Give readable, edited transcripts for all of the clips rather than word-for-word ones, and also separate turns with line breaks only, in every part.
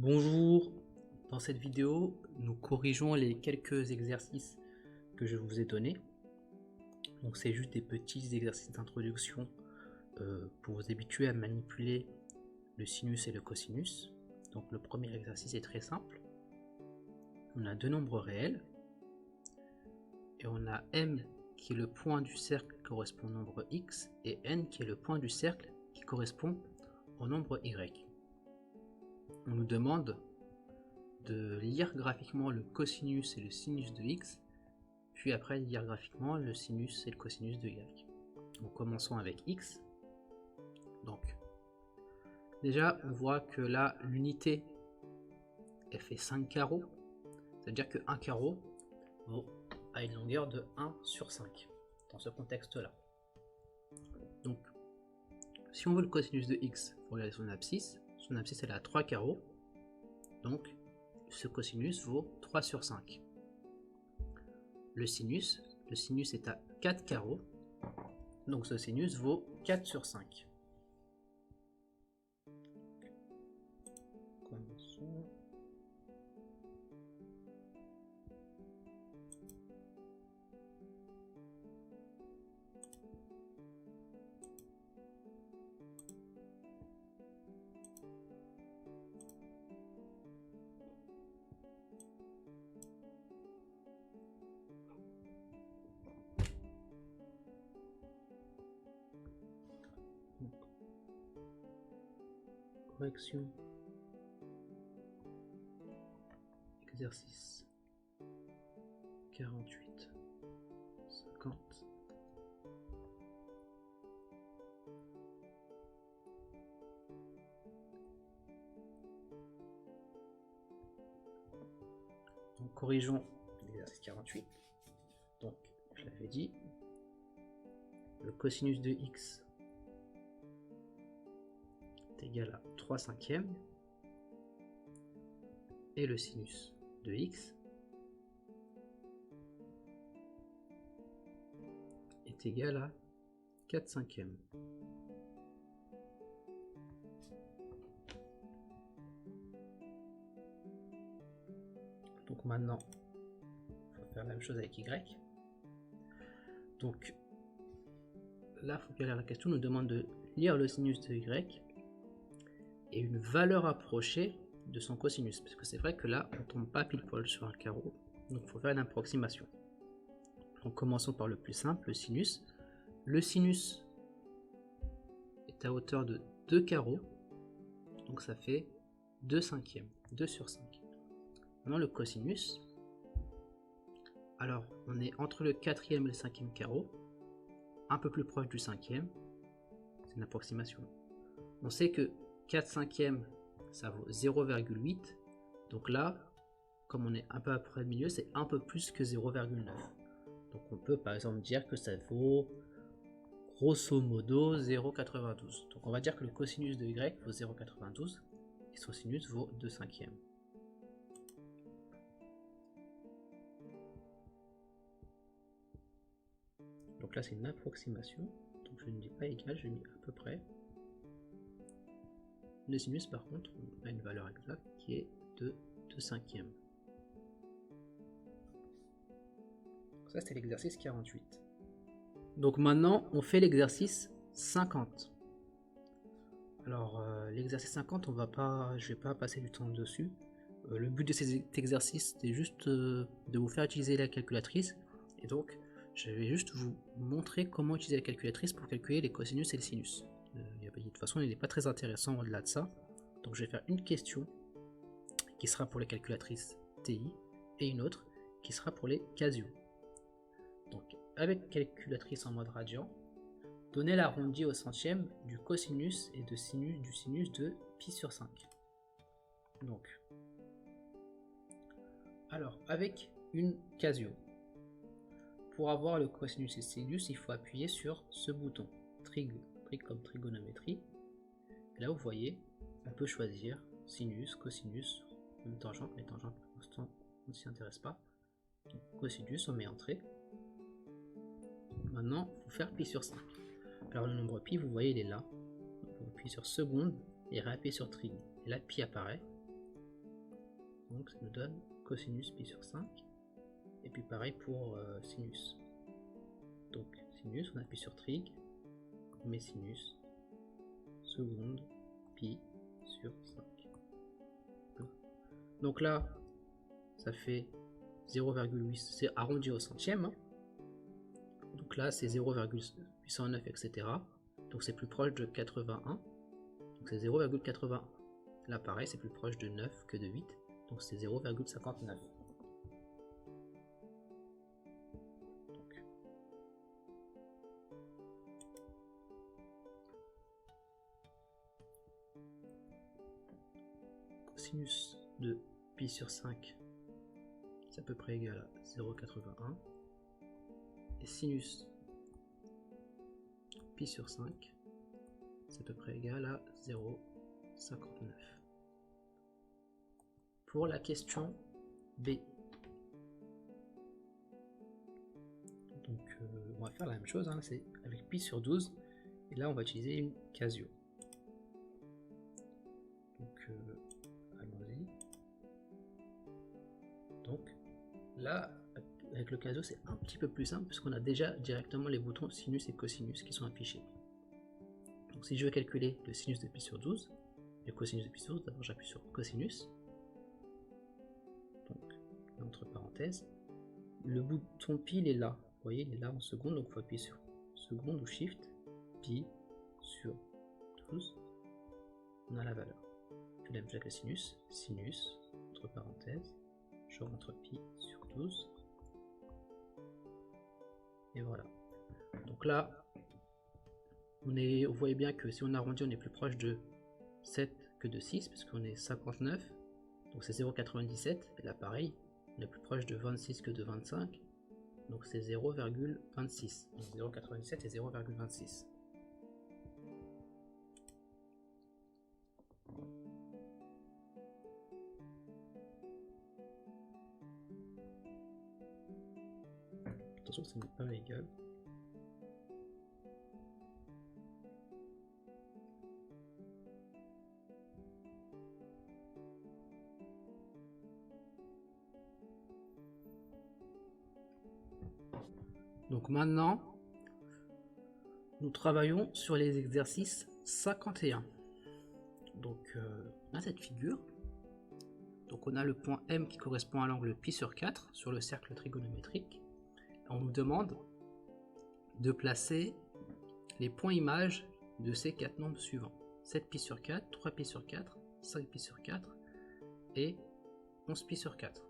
Bonjour, dans cette vidéo, nous corrigeons les quelques exercices que je vous ai donnés. Donc c'est juste des petits exercices d'introduction pour vous habituer à manipuler le sinus et le cosinus. Donc le premier exercice est très simple. On a deux nombres réels et on a m qui est le point du cercle qui correspond au nombre x et n qui est le point du cercle qui correspond au nombre y. On nous demande de lire graphiquement le cosinus et le sinus de x, puis après lire graphiquement le sinus et le cosinus de y. Donc commençons avec x. Donc déjà on voit que là l'unité elle fait 5 carreaux, c'est-à-dire que 1 carreau a une longueur de 1 sur 5 dans ce contexte-là. Donc si on veut le cosinus de x, il faut regarder son abscisse elle a 3 carreaux, donc ce cosinus vaut 3 sur 5. Le sinus est à 4 carreaux, donc ce sinus vaut 4 sur 5. Commençons. Correction. Exercice 48, 50. Donc corrigeons l'exercice 48. Donc je l'avais dit, le cosinus de x est égal à 3 cinquièmes et le sinus de x est égal à 4 cinquièmes. Donc maintenant, il faut faire la même chose avec y. Donc là, il faut que la question nous demande de lire le sinus de y et une valeur approchée de son cosinus, parce que c'est vrai que là, on tombe pas pile poil sur un carreau, donc il faut faire une approximation. Donc commençons par le plus simple, le sinus. Le sinus est à hauteur de 2 carreaux, donc ça fait 2 cinquièmes, 2 sur 5. Maintenant le cosinus, alors on est entre le 4e et le 5e carreau, un peu plus proche du 5e, c'est une approximation. On sait que 4 cinquièmes ça vaut 0,8, donc là, comme on est un peu après le milieu, c'est un peu plus que 0,9. Donc on peut par exemple dire que ça vaut grosso modo 0,92. Donc on va dire que le cosinus de y vaut 0,92 et son sinus vaut 2 cinquièmes. Donc là c'est une approximation, donc je ne dis pas égal, je dis à peu près. Le sinus par contre, on a une valeur exacte qui est de 2 cinquièmes. Ça c'était l'exercice 48. Donc maintenant on fait l'exercice 50. Alors l'exercice 50, je ne vais pas passer du temps dessus. Le but de cet exercice c'est juste de vous faire utiliser la calculatrice. Et donc je vais juste vous montrer comment utiliser la calculatrice pour calculer les cosinus et les sinus. De toute façon il n'est pas très intéressant au-delà de ça. Donc je vais faire une question qui sera pour les calculatrices TI et une autre qui sera pour les Casio. Donc avec calculatrice en mode radian, donnez l'arrondi au centième du cosinus et du sinus de pi sur 5. Donc, alors avec une Casio, pour avoir le cosinus et sinus, il faut appuyer sur ce bouton, trig comme trigonométrie. Et là vous voyez, on peut choisir sinus, cosinus, même tangente, mais tangente pour l'instant on ne s'y intéresse pas. Donc cosinus, on met entrée. Maintenant, il faut faire pi sur 5. Alors le nombre pi, vous voyez, il est là. Donc, on appuie sur seconde et réappuie sur trig. Et là, pi apparaît. Donc ça nous donne cosinus pi sur 5. Et puis pareil pour sinus. Donc sinus, on appuie sur trig, on met sinus, seconde, pi sur 5. Donc là, ça fait 0,8, c'est arrondi au centième. Hein. Donc là, c'est 0,809, etc. Donc c'est plus proche de 81. Donc c'est 0,81. Là, pareil, c'est plus proche de 9 que de 8. Donc c'est 0,59. Cosinus de pi sur 5, c'est à peu près égal à 0,81. Et sinus pi sur 5, c'est à peu près égal à 0,59. Pour la question B, donc on va faire la même chose, hein, c'est avec pi sur 12, et là on va utiliser une Casio. Donc allons-y. Donc là, avec le Casio, c'est un petit peu plus simple puisqu'on a déjà directement les boutons sinus et cosinus qui sont affichés. Donc si je veux calculer le sinus de pi sur 12, le cosinus de pi sur 12, d'abord j'appuie sur cosinus. Donc entre parenthèses, le bouton pi il est là. Vous voyez, il est là en seconde, donc il faut appuyer sur seconde ou shift, pi sur 12, on a la valeur. Puis la même chose avec le sinus, sinus, entre parenthèses, je rentre pi sur 12. Et voilà. Donc là, vous voyez bien que si on arrondit, on est plus proche de 7 que de 6, puisqu'on est 59. Donc c'est 0,97. Et là, pareil, on est plus proche de 26 que de 25. Donc c'est 0,26. Donc 0,97 et 0,26. Attention, ça n'est pas égal. Donc maintenant, nous travaillons sur les exercices 51. Donc on a cette figure. Donc on a le point M qui correspond à l'angle pi sur 4 sur le cercle trigonométrique. On nous demande de placer les points images de ces 4 nombres suivants. 7 pi sur 4, 3 pi sur 4, 5 pi sur 4 et 11 pi sur 4.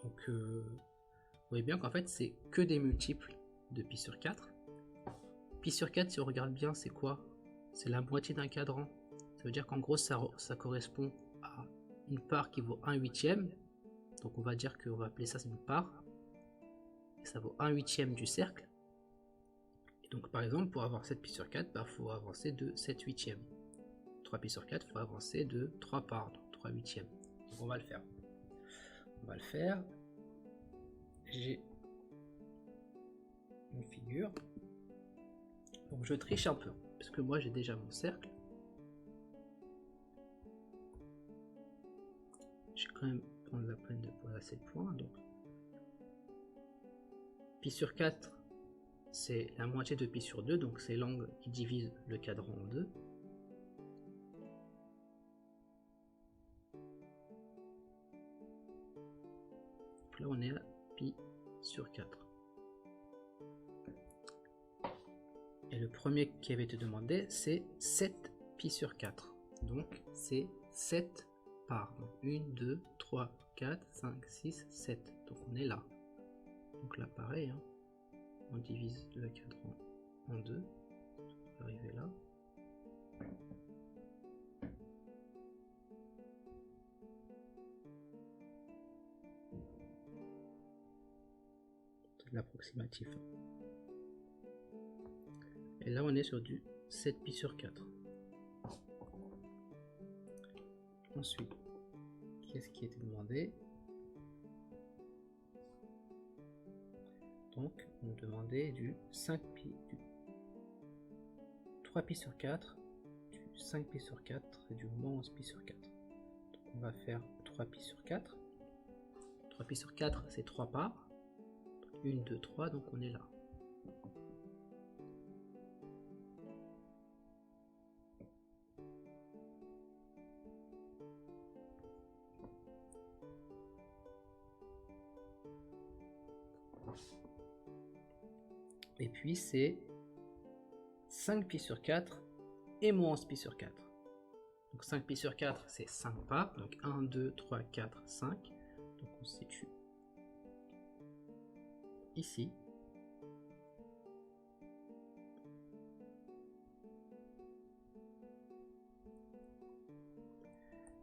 Donc vous voyez bien qu'en fait c'est que des multiples de pi sur 4. Pi sur 4, si on regarde bien, c'est quoi? C'est la moitié d'un cadran. Ça veut dire qu'en gros ça correspond à une part qui vaut 1/8. Donc on va dire qu'on va appeler ça une part. Et ça vaut 1/8 du cercle. Et donc par exemple pour avoir 7 pi sur 4, il faut avancer de 7/8. 3 pi sur 4, il faut avancer de 3 parts, donc 3/8. Donc on va le faire. On va le faire. J'ai une figure. Donc je triche un peu, parce que moi j'ai déjà mon cercle. Je vais quand même prendre la peine de placer le point. Donc pi sur 4, c'est la moitié de pi sur 2, donc c'est l'angle qui divise le cadran en deux. Donc là on est à pi sur 4. Et le premier qui avait été demandé, c'est 7 pi sur 4. Donc c'est 7 parts. Donc 1, 2, 3, 4, 5, 6, 7. Donc on est là. Donc là pareil, hein, on divise le cadran en deux. On va arriver là. C'est de l'approximatif. Et là on est sur du 7 pi sur 4. Ensuite, qu'est-ce qui a été demandé? Donc on demandait du 5 pi, du 3 pi sur 4, du 5 pi sur 4 et du moins 11 pi sur 4. Donc on va faire 3π sur 4. 3π sur 4, c'est 3 parts. 1, 2, 3, donc on est là. Et puis c'est 5π sur 4 et moins 11π sur 4. Donc 5π sur 4, c'est 5 parts. Donc 1, 2, 3, 4, 5. Donc on se situe ici.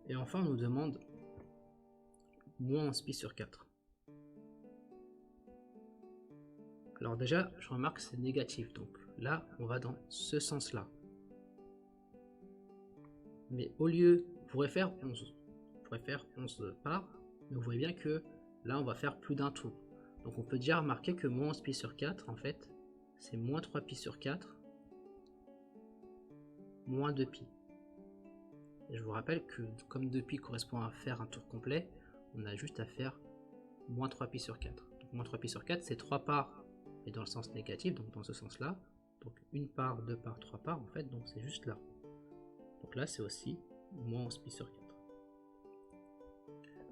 Et enfin, on nous demande moins 11π sur 4. Alors déjà, je remarque que c'est négatif. Donc là, on va dans ce sens-là. Mais au lieu, on pourrait faire 11. On pourrait faire 11 parts. Mais vous voyez bien que là, on va faire plus d'un tour. Donc on peut déjà remarquer que moins 11π sur 4, en fait, c'est moins 3π sur 4, moins 2π. Et je vous rappelle que comme 2π correspond à faire un tour complet, on a juste à faire moins 3π sur 4. Donc moins 3π sur 4, c'est 3 parts, et dans le sens négatif, donc dans ce sens-là. Donc une part, 2 parts, 3 parts, en fait, donc c'est juste là. Donc là, c'est aussi moins 11π sur 4.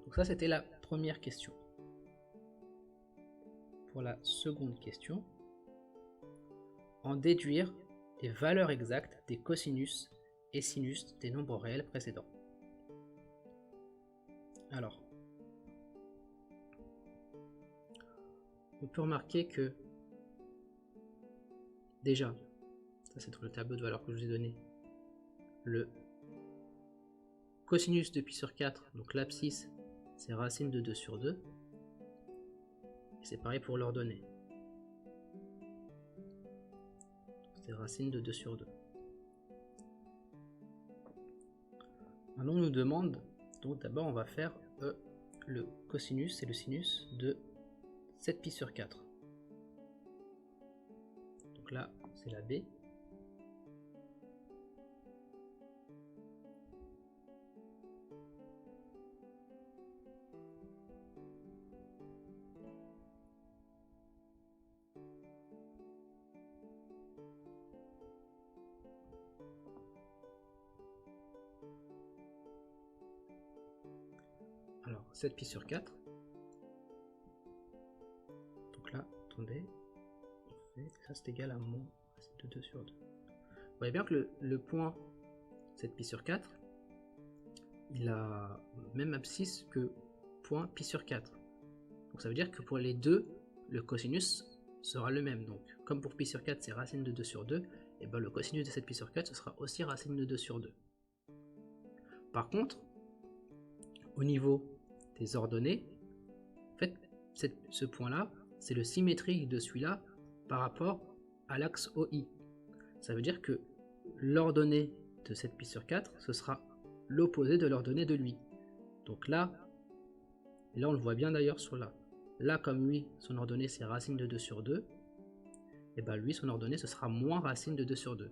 Donc ça, c'était la première question. Pour la seconde question, en déduire les valeurs exactes des cosinus et sinus des nombres réels précédents. Alors, on peut remarquer que déjà, ça c'est dans le tableau de valeurs que je vous ai donné, le cosinus de π sur 4, donc l'abscisse, c'est racine de 2 sur 2. Et c'est pareil pour l'ordonnée. C'est racine de 2 sur 2. Maintenant, on nous demande, donc d'abord on va faire le cosinus et le sinus de 7π sur 4. Donc là, c'est la B. Alors, 7π sur 4. Donc là, attendez. Ça, c'est égal à moins racine de 2 sur 2. Vous voyez bien que le point 7π sur 4, il a même abscisse que point π sur 4. Donc ça veut dire que pour les deux, le cosinus sera le même. Donc comme pour π sur 4, c'est racine de 2 sur 2, et ben le cosinus de 7π sur 4, ce sera aussi racine de 2 sur 2. Par contre, au niveau des ordonnées, en fait, ce point-là, c'est le symétrique de celui-là par rapport à l'axe OI. Ça veut dire que l'ordonnée de 7π sur 4, ce sera l'opposé de l'ordonnée de lui. Donc là, on le voit bien d'ailleurs sur là. Là, comme lui, son ordonnée, c'est racine de 2 sur 2, et bien lui, son ordonnée, ce sera moins racine de 2 sur 2.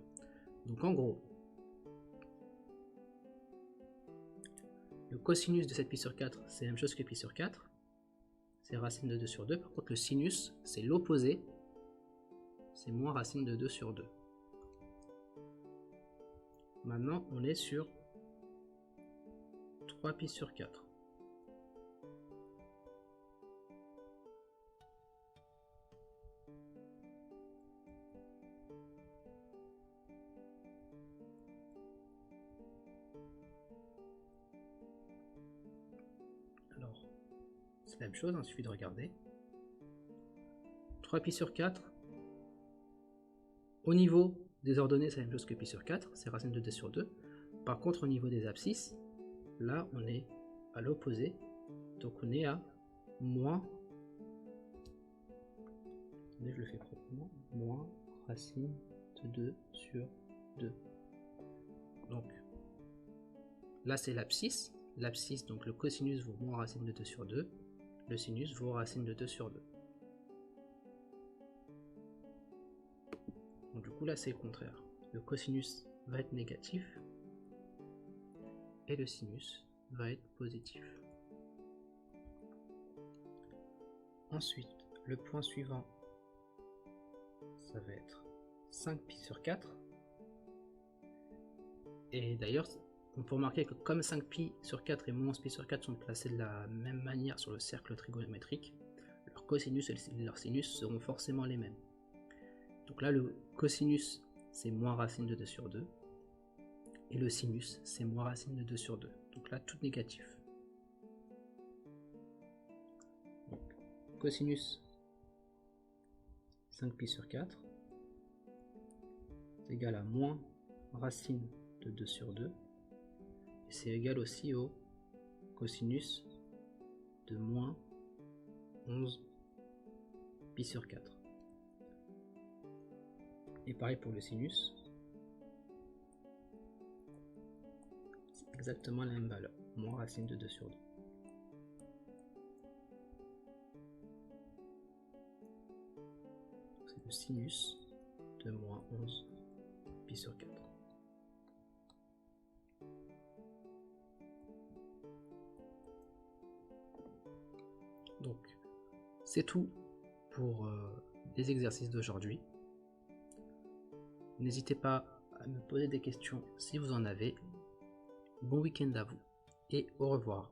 Donc en gros, le cosinus de 7π sur 4, c'est la même chose que π sur 4. C'est racine de 2 sur 2. Par contre, le sinus, c'est l'opposé. C'est moins racine de 2 sur 2. Maintenant, on est sur 3π sur 4. Alors, c'est la même chose, il suffit de regarder. 3π sur 4. Au niveau des ordonnées, c'est la même chose que π sur 4, c'est racine de 2 sur 2. Par contre, au niveau des abscisses, là, on est à l'opposé. Donc, on est à moins... Attendez, je le fais proprement. Moins racine de 2 sur 2. Donc, là, c'est l'abscisse. L'abscisse, donc le cosinus vaut moins racine de 2 sur 2. Le sinus vaut racine de 2 sur 2. Donc du coup là c'est le contraire. Le cosinus va être négatif et le sinus va être positif. Ensuite, le point suivant, ça va être 5π sur 4. Et d'ailleurs, on peut remarquer que comme 5π sur 4 et moins 11π sur 4 sont placés de la même manière sur le cercle trigonométrique, leur cosinus et leur sinus seront forcément les mêmes. Donc là, le cosinus, c'est moins racine de 2 sur 2. Et le sinus, c'est moins racine de 2 sur 2. Donc là, tout négatif. Donc, cosinus 5π sur 4, c'est égal à moins racine de 2 sur 2. Et c'est égal aussi au cosinus de moins 11π sur 4. Et pareil pour le sinus. C'est exactement la même valeur, moins racine de 2 sur 2. C'est le sinus de moins 11π sur 4. Donc, c'est tout pour les exercices d'aujourd'hui. N'hésitez pas à me poser des questions si vous en avez. Bon week-end à vous et au revoir.